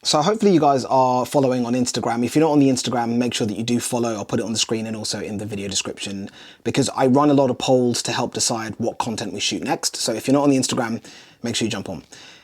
So hopefully you guys are following on Instagram. If you're not on the Instagram, make sure that you do follow. I'll put it on the screen and also in the video description, because I run a lot of polls to help decide what content we shoot next. So if you're not on the Instagram, make sure you jump on.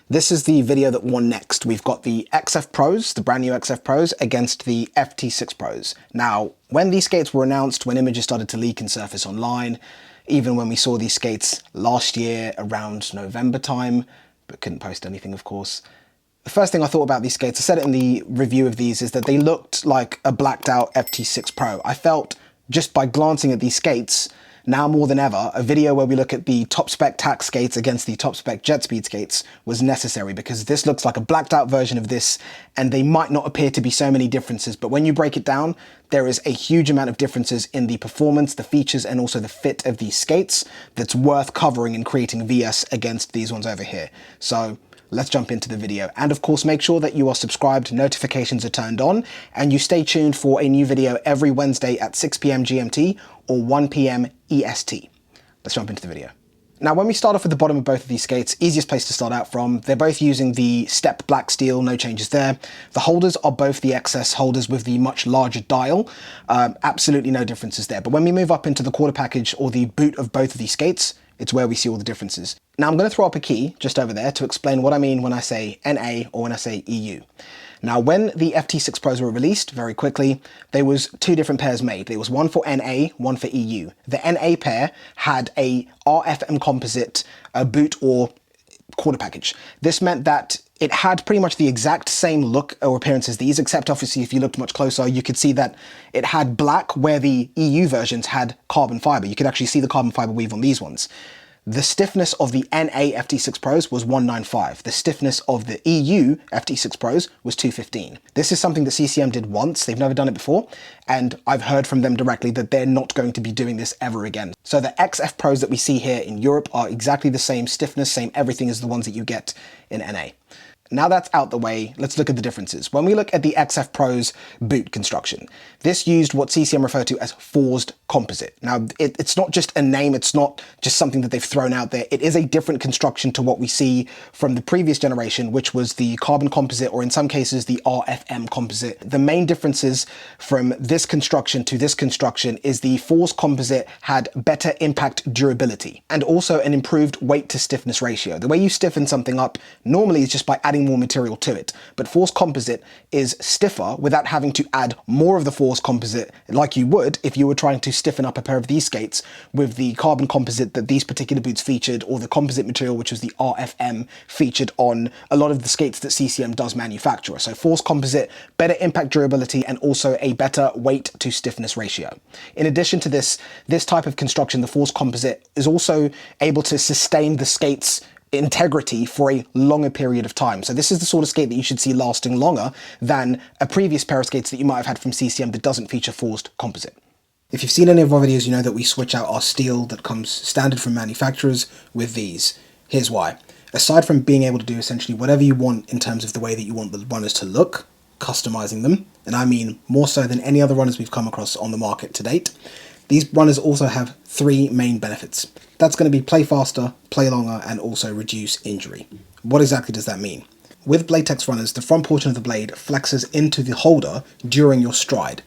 This is the video that won next. We've got the XF Pros, the brand new XF Pros, against the FT6 Pros. Now, when these skates were announced, when images started to leak and surface online, even when we saw these skates last year around November time, but couldn't post anything, of course, the first thing I thought about these skates, I said it in the review of these, is that they looked like a blacked out FT6 Pro. I felt, just by glancing at these skates, now more than ever, a video where we look at the top spec Tacks skates against the top spec Jetspeed skates was necessary, because this looks like a blacked out version of this, and they might not appear to be so many differences, but when you break it down, there is a huge amount of differences in the performance, the features, and also the fit of these skates that's worth covering and creating VS against these ones over here. So let's jump into the video. And of course, make sure that you are subscribed, notifications are turned on, and you stay tuned for a new video every Wednesday at 6 PM GMT or 1 PM EST. Let's jump into the video. Now, when we start off at the bottom of both of these skates, easiest place to start out from, they're both using the step black steel, no changes there. The holders are both the XS holders with the much larger dial. Absolutely no differences there. But when we move up into the quarter package or the boot of both of these skates, it's where we see all the differences. Now I'm going to throw up a key just over there to explain what I mean when I say NA or when I say EU. Now, when the FT6 Pros were released, very quickly, there was two different pairs made. There was one for NA, one for EU. The NA pair had a RFM composite boot or quarter package. This meant that it had pretty much the exact same look or appearance as these, except obviously if you looked much closer, you could see that it had black where the EU versions had carbon fiber. You could actually see the carbon fiber weave on these ones. The stiffness of the NA FT6 Pros was 195. The stiffness of the EU FT6 Pros was 215. This is something that CCM did once. They've never done it before. And I've heard from them directly that they're not going to be doing this ever again. So the XF Pros that we see here in Europe are exactly the same stiffness, same everything as the ones that you get in NA. Now that's out the way, let's look at the differences. When we look at the XF Pro's boot construction, this used what CCM referred to as forged composite. Now, it's not just a name, it's not just something that they've thrown out there. It is a different construction to what we see from the previous generation, which was the carbon composite, or in some cases, the RFM composite. The main differences from this construction to this construction is the forged composite had better impact durability and also an improved weight to stiffness ratio. The way you stiffen something up normally is just by adding more material to it, but forged composite is stiffer without having to add more of the forged composite like you would if you were trying to stiffen up a pair of these skates with the carbon composite that these particular boots featured, or the composite material which was the RFM featured on a lot of the skates that CCM does manufacture. So forged composite, better impact durability, and also a better weight to stiffness ratio. In addition to this type of construction, the forged composite is also able to sustain the skate's integrity for a longer period of time. So this is the sort of skate that you should see lasting longer than a previous pair of skates that you might have had from CCM that doesn't feature forged composite. If you've seen any of our videos, you know that we switch out our steel that comes standard from manufacturers with these. Here's why. Aside from being able to do essentially whatever you want in terms of the way that you want the runners to look, customizing them, and I mean more so than any other runners we've come across on the market to date, these runners also have three main benefits. That's going to be play faster, play longer, and also reduce injury. What exactly does that mean? With Bladetex runners, the front portion of the blade flexes into the holder during your stride.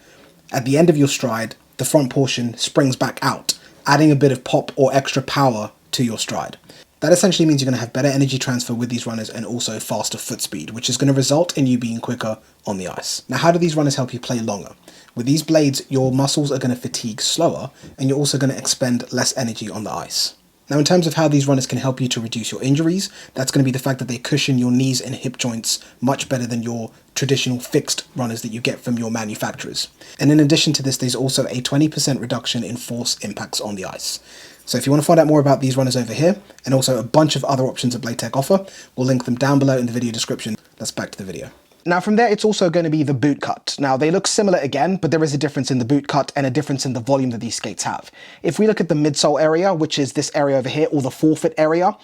At the end of your stride, the front portion springs back out, adding a bit of pop or extra power to your stride. That essentially means you're going to have better energy transfer with these runners and also faster foot speed, which is going to result in you being quicker on the ice. Now, how do these runners help you play longer? With these blades, your muscles are going to fatigue slower, and you're also going to expend less energy on the ice. Now, in terms of how these runners can help you to reduce your injuries, that's going to be the fact that they cushion your knees and hip joints much better than your traditional fixed runners that you get from your manufacturers. And in addition to this, there's also a 20% reduction in force impacts on the ice. So if you want to find out more about these runners over here, and also a bunch of other options that Bladetex offer, we'll link them down below in the video description. Let's back to the video. Now from there, it's also going to be the boot cut. Now they look similar again, but there is a difference in the boot cut and a difference in the volume that these skates have. If we look at the midsole area, which is this area over here, or the forefoot area,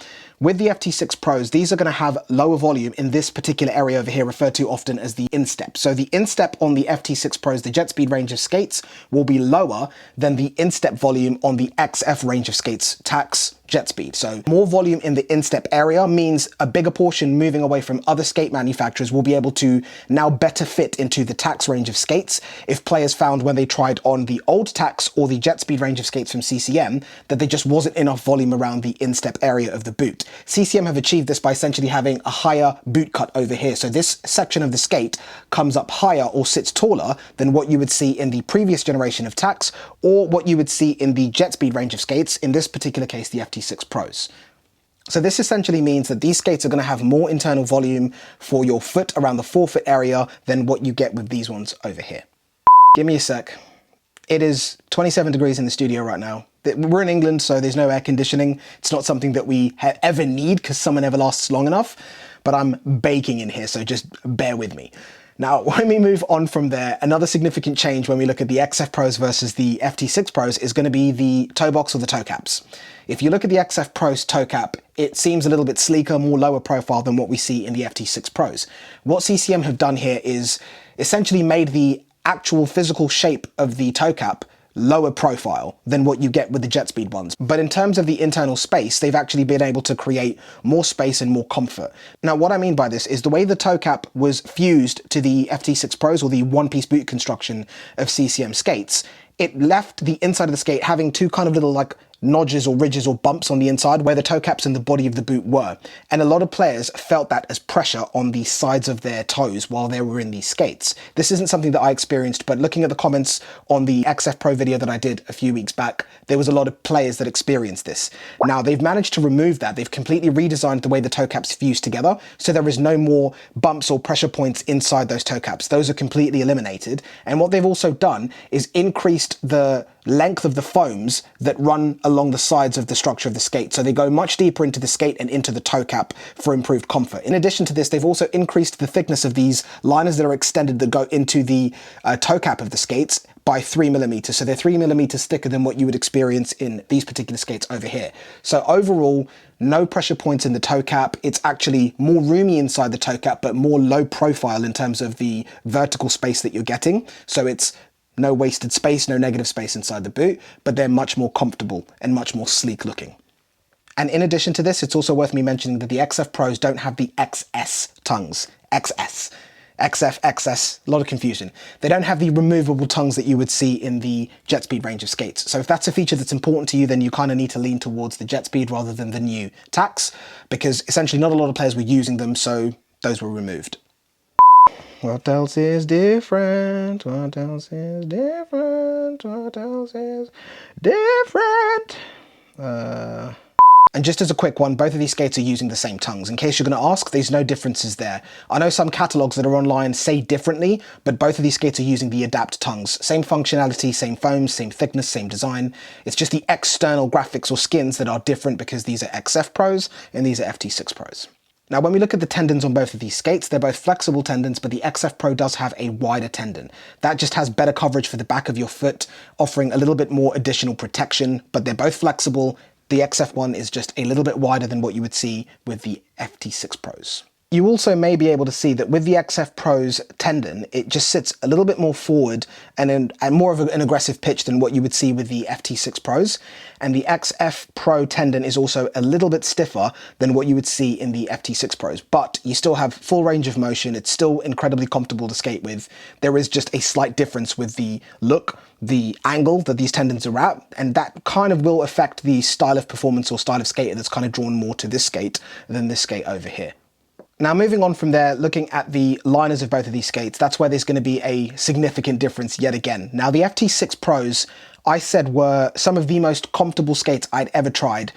With the FT6 Pros, these are going to have lower volume in this particular area over here, referred to often as the instep. So the instep on the FT6 Pros, the Jetspeed range of skates, will be lower than the instep volume on the XF range of skates, Tacks Jetspeed. So more volume in the instep area means a bigger portion moving away from other skate manufacturers will be able to now better fit into the Tacks range of skates. If players found when they tried on the old Tacks or the Jetspeed range of skates from CCM that there just wasn't enough volume around the instep area of the boot. CCM have achieved this by essentially having a higher boot cut over here. So this section of the skate comes up higher or sits taller than what you would see in the previous generation of Tacks or what you would see in the Jetspeed range of skates, in this particular case the FT6 Pros. So this essentially means that these skates are going to have more internal volume for your foot around the forefoot area than what you get with these ones over here. Give me a sec. It is 27 degrees in the studio right now. We're in England, so there's no air conditioning. It's not something that we ever need because summer never lasts long enough, but I'm baking in here, so just bear with me. Now, when we move on from there, another significant change when we look at the XF Pros versus the FT6 Pros is going to be the toe box or the toe caps. If you look at the XF Pros toe cap, it seems a little bit sleeker, more lower profile than what we see in the FT6 Pros. What CCM have done here is essentially made the actual physical shape of the toe cap lower profile than what you get with the Jetspeed ones. But in terms of the internal space, they've actually been able to create more space and more comfort. Now, what I mean by this is the way the toe cap was fused to the FT6 Pros, or the one-piece boot construction of CCM skates, it left the inside of the skate having two kind of little like notches or ridges or bumps on the inside where the toe caps and the body of the boot were. And a lot of players felt that as pressure on the sides of their toes while they were in these skates. This isn't something that I experienced, but looking at the comments on the XF Pro video that I did a few weeks back, there was a lot of players that experienced this. Now, they've managed to remove that. They've completely redesigned the way the toe caps fuse together, so there is no more bumps or pressure points inside those toe caps. Those are completely eliminated. And what they've also done is increased the length of the foams that run along the sides of the structure of the skate. So they go much deeper into the skate and into the toe cap for improved comfort. In addition to this, they've also increased the thickness of these liners that are extended that go into the toe cap of the skates by 3mm. So they're 3mm thicker than what you would experience in these particular skates over here. So overall, no pressure points in the toe cap. It's actually more roomy inside the toe cap, but more low profile in terms of the vertical space that you're getting. So it's no wasted space, no negative space inside the boot, but they're much more comfortable and much more sleek looking. And in addition to this, it's also worth me mentioning that the XF Pros don't have the XS tongues. XS. XF, XS, a lot of confusion. They don't have the removable tongues that you would see in the Jetspeed range of skates. So if that's a feature that's important to you, then you kind of need to lean towards the Jetspeed rather than the new Tacks, because essentially not a lot of players were using them, so those were removed. What else is different? What else is different? What else is different? And just as a quick one, both of these skates are using the same tongues. In case you're going to ask, there's no differences there. I know some catalogs that are online say differently, but both of these skates are using the Adapt tongues. Same functionality, same foams, same thickness, same design. It's just the external graphics or skins that are different because these are XF Pros and these are FT6 Pros. Now, when we look at the tendons on both of these skates, they're both flexible tendons, but the XF Pro does have a wider tendon. That just has better coverage for the back of your foot, offering a little bit more additional protection, but they're both flexible. The XF one is just a little bit wider than what you would see with the FT6 Pros. You also may be able to see that with the XF Pro's tendon, it just sits a little bit more forward and more of an aggressive pitch than what you would see with the FT6 Pros. And the XF Pro tendon is also a little bit stiffer than what you would see in the FT6 Pros. But you still have full range of motion. It's still incredibly comfortable to skate with. There is just a slight difference with the look, the angle that these tendons are at, and that kind of will affect the style of performance or style of skater that's kind of drawn more to this skate than this skate over here. Now, moving on from there, looking at the liners of both of these skates, that's where there's going to be a significant difference yet again. Now, the FT6 Pros, I said, were some of the most comfortable skates I'd ever tried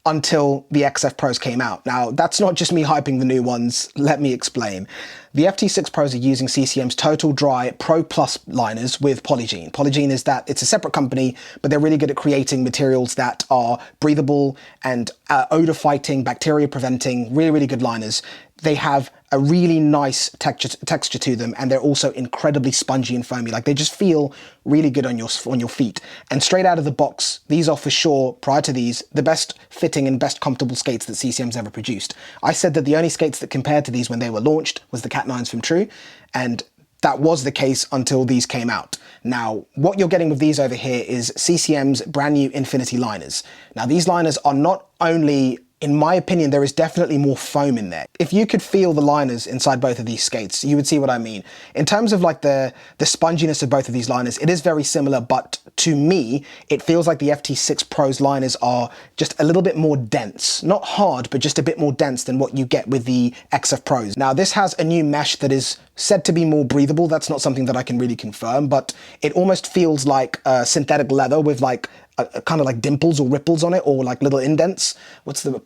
until the XF Pros came out. Now, that's not just me hyping the new ones. Let me explain. The FT6 Pros are using CCM's Total Dry Pro Plus liners with Polygene. Polygene is that it's a separate company, but they're really good at creating materials that are breathable and odor fighting, bacteria preventing, really, really good liners. They have a really nice texture to them, and they're also incredibly spongy and foamy. Like, they just feel really good on your feet. And straight out of the box, these are for sure, prior to these, the best fitting and best comfortable skates that CCM's ever produced. I said that the only skates that compared to these when they were launched was the Cat 9s from True, and that was the case until these came out. Now, what you're getting with these over here is CCM's brand new Infinity liners. Now, these liners are not only, in my opinion, there is definitely more foam in there. If you could feel the liners inside both of these skates, you would see what I mean. In terms of like the sponginess of both of these liners, it is very similar, but to me, it feels like the FT6 Pro's liners are just a little bit more dense. Not hard, but just a bit more dense than what you get with the XF Pros. Now, this has a new mesh that is said to be more breathable. That's not something that I can really confirm, but it almost feels like synthetic leather with like kind of like dimples or ripples on it, or like little indents.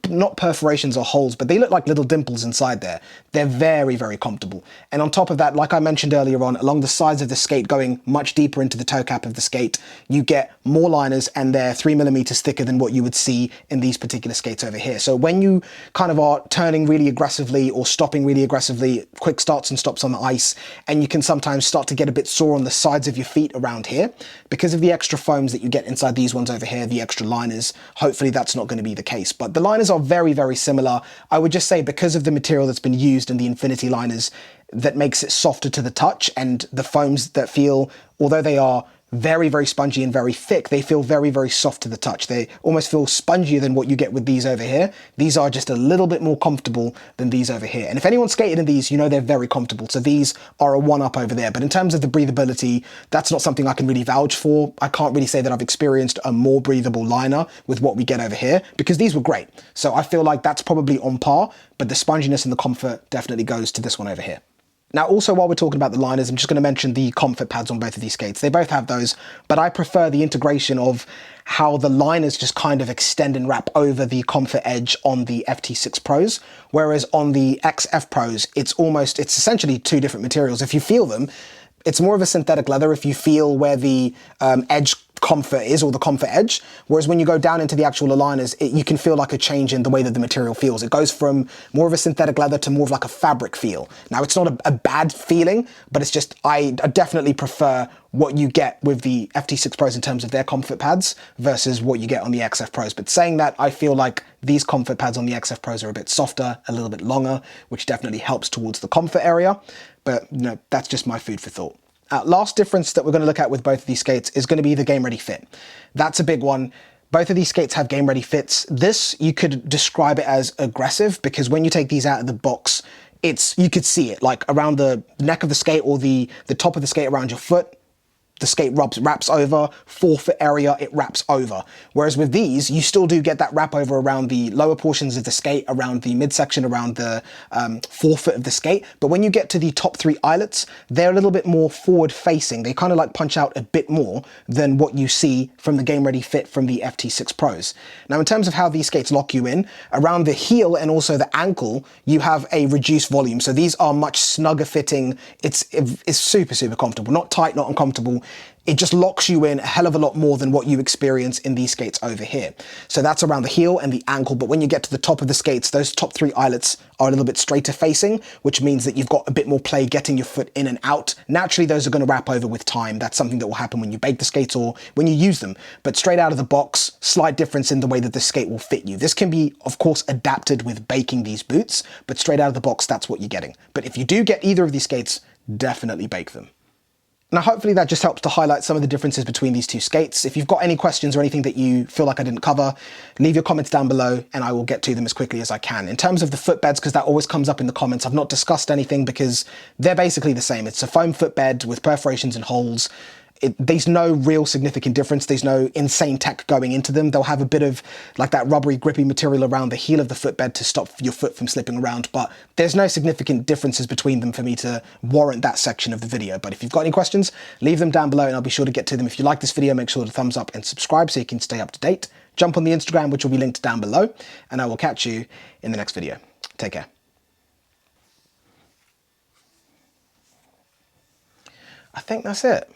Not perforations or holes, but they look like little dimples inside there. They're very, very comfortable. And on top of that, like I mentioned earlier on, along the sides of the skate, going much deeper into the toe cap of the skate, you get more liners, and they're 3mm thicker than what you would see in these particular skates over here. So when you kind of are turning really aggressively or stopping really aggressively, quick starts and stops on the ice, and you can sometimes start to get a bit sore on the sides of your feet around here, because of the extra foams that you get inside these ones over here, the extra liners, hopefully that's not going to be the case. But the liners are very, very similar. I would just say because of the material that's been used in the Infinity liners, that makes it softer to the touch, and the foams that feel, although they are very, very spongy and very thick, they feel very, very soft to the touch. They almost feel spongier than what you get with these over here. These are just a little bit more comfortable than these over here. And if anyone's skated in these, you know they're very comfortable. So these are a one-up over there. But in terms of the breathability, that's not something I can really vouch for. I can't really say that I've experienced a more breathable liner with what we get over here, because these were great. So I feel like that's probably on par, but the sponginess and the comfort definitely goes to this one over here. Now, also, while we're talking about the liners, I'm just going to mention the comfort pads on both of these skates. They both have those, but I prefer the integration of how the liners just kind of extend and wrap over the comfort edge on the FT6 Pros, whereas on the XF Pros, it's essentially two different materials. If you feel them, it's more of a synthetic leather if you feel where the edge comfort is, or the comfort edge, whereas when you go down into the actual aligners, you can feel like a change in the way that the material feels. It goes from more of a synthetic leather to more of like a fabric feel. Now, it's not a bad feeling, but it's just, I definitely prefer what you get with the FT6 Pros in terms of their comfort pads versus what you get on the XF Pros. But saying that, I feel like these comfort pads on the XF Pros are a bit softer, a little bit longer, which definitely helps towards the comfort area. But you know, that's just my food for thought. Last difference that we're going to look at with both of these skates is going to be the game ready fit. That's a big one. Both of these skates have game ready fits. This, you could describe it as aggressive, because when you take these out of the box, you could see it like around the neck of the skate, or the top of the skate around your foot. The skate wraps over, forefoot area, it wraps over. Whereas with these, you still do get that wrap over around the lower portions of the skate, around the midsection, around the forefoot of the skate. But when you get to the top three eyelets, they're a little bit more forward facing. They kind of like punch out a bit more than what you see from the game ready fit from the FT6 Pros. Now, in terms of how these skates lock you in, around the heel and also the ankle, you have a reduced volume. So these are much snugger fitting. It's super, super comfortable. Not tight, not uncomfortable. It just locks you in a hell of a lot more than what you experience in these skates over here. So that's around the heel and the ankle, but when you get to the top of the skates, those top three eyelets are a little bit straighter facing, which means that you've got a bit more play getting your foot in and out. Naturally, those are going to wrap over with time. That's something that will happen when you bake the skates or when you use them. But straight out of the box, slight difference in the way that the skate will fit you. This can be, of course, adapted with baking these boots, but straight out of the box, that's what you're getting. But if you do get either of these skates, definitely bake them. Now, hopefully that just helps to highlight some of the differences between these two skates. If you've got any questions or anything that you feel like I didn't cover, leave your comments down below and I will get to them as quickly as I can. In terms of the footbeds, because that always comes up in the comments, I've not discussed anything because they're basically the same. It's a foam footbed with perforations and holes. There's no real significant difference. There's no insane tech going into them. They'll have a bit of like that rubbery, grippy material around the heel of the footbed to stop your foot from slipping around, but there's no significant differences between them for me to warrant that section of the video. But if you've got any questions, leave them down below and I'll be sure to get to them. If you like this video, make sure to thumbs up and subscribe so you can stay up to date. Jump on the Instagram, which will be linked down below, and I will catch you in the next video. Take care. I think that's it.